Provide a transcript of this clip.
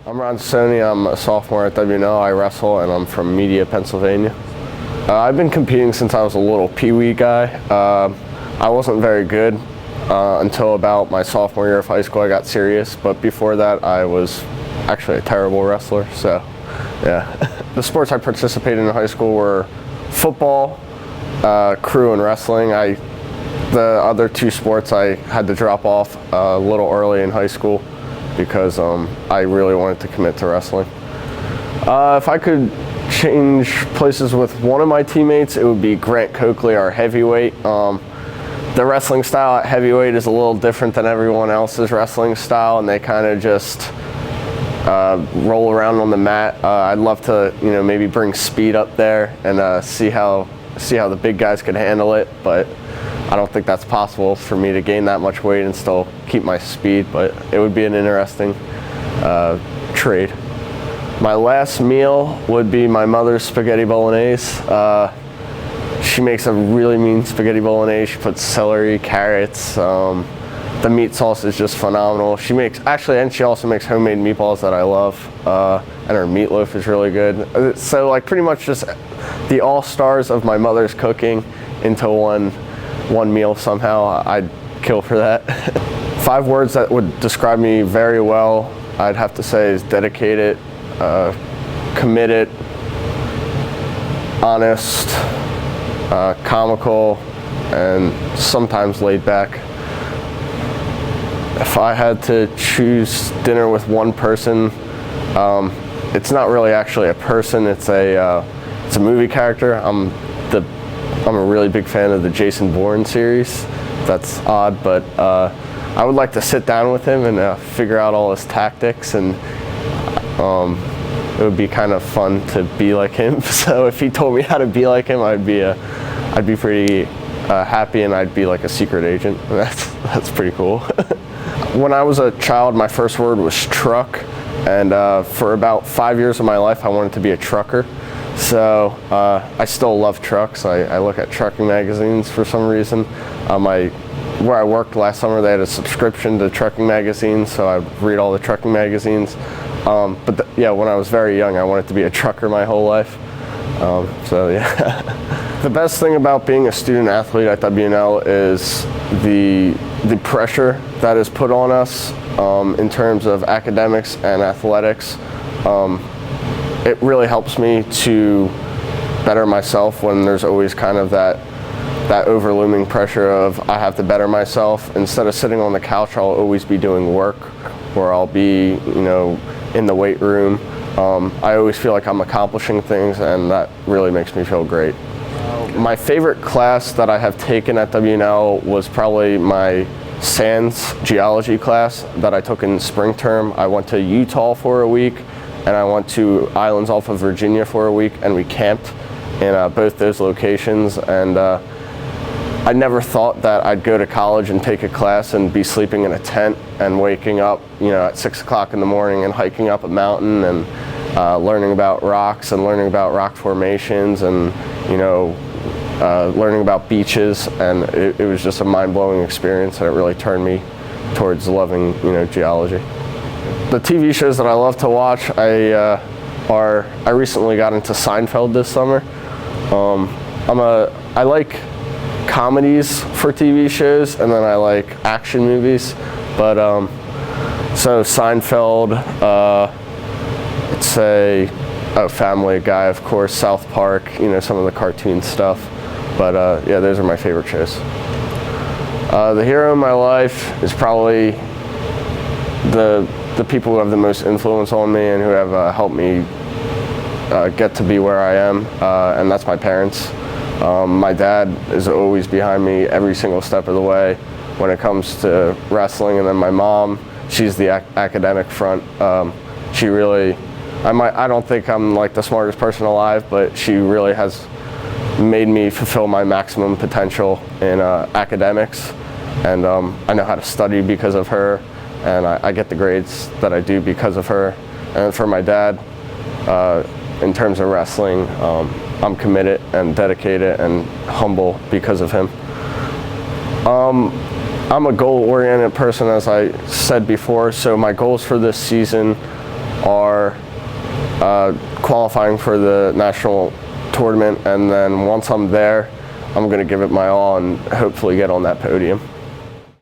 I'm Ron Tassoni. I'm a sophomore at WNL. I wrestle, and I'm from Media, Pennsylvania. I've been competing since I was a little pee-wee guy. I wasn't very good until about my sophomore year of high school. I got serious, but before that, I was actually a terrible wrestler. So, yeah. The sports I participated in high school were football, crew, and wrestling. The other two sports I had to drop off a little early in high school because I really wanted to commit to wrestling. If I could change places with one of my teammates, it would be Grant Coakley, our heavyweight. The wrestling style at heavyweight is a little different than everyone else's wrestling style, and they kind of just roll around on the mat. I'd love to, maybe bring speed up there and see how the big guys could handle it, but I don't think that's possible for me to gain that much weight and still keep my speed, but it would be an interesting trade. My last meal would be my mother's spaghetti bolognese. She makes a really mean spaghetti bolognese. She puts celery, carrots. The meat sauce is just phenomenal. And she also makes homemade meatballs that I love. And her meatloaf is really good. So like pretty much just the all-stars of my mother's cooking into one meal somehow. I'd kill for that. 5 words that would describe me very well, I'd have to say, is dedicated, committed, honest, comical, and sometimes laid back. If I had to choose dinner with one person, it's not really actually a person, it's a movie character. I'm a really big fan of the Jason Bourne series. That's odd, but I would like to sit down with him and figure out all his tactics, and it would be kind of fun to be like him. So if he told me how to be like him, I'd be pretty happy, and I'd be like a secret agent. That's pretty cool. When I was a child, my first word was truck, and for about 5 years of my life, I wanted to be a trucker. So I still love trucks. I look at trucking magazines for some reason. Where I worked last summer, they had a subscription to trucking magazines, so I read all the trucking magazines. When I was very young, I wanted to be a trucker my whole life. The best thing about being a student athlete at WNL is the pressure that is put on us in terms of academics and athletics. It really helps me to better myself when there's always kind of that overlooming pressure of I have to better myself. Instead of sitting on the couch, I'll always be doing work, or I'll be, in the weight room. I always feel like I'm accomplishing things, and that really makes me feel great. My favorite class that I have taken at WNL was probably my SANS geology class that I took in spring term. I went to Utah for a week, and I went to islands off of Virginia for a week, and we camped in both those locations. And I never thought that I'd go to college and take a class and be sleeping in a tent and waking up, at 6 o'clock in the morning and hiking up a mountain and learning about rocks and learning about rock formations and, learning about beaches. And it was just a mind-blowing experience, and it really turned me towards loving, geology. The TV shows that I love to watch, I recently got into Seinfeld this summer. I like comedies for TV shows, and then I like action movies. But so Seinfeld, Family Guy, of course, South Park, some of the cartoon stuff. But those are my favorite shows. The hero in my life is probably the people who have the most influence on me and who have helped me get to be where I am, and that's my parents. My dad is always behind me every single step of the way when it comes to wrestling, and then my mom, she's the academic front. I don't think I'm like the smartest person alive, but she really has made me fulfill my maximum potential in academics, and I know how to study because of her, and I get the grades that I do because of her. And for my dad, in terms of wrestling, I'm committed and dedicated and humble because of him. I'm a goal-oriented person, as I said before, so my goals for this season are qualifying for the national tournament, and then once I'm there, I'm going to give it my all and hopefully get on that podium.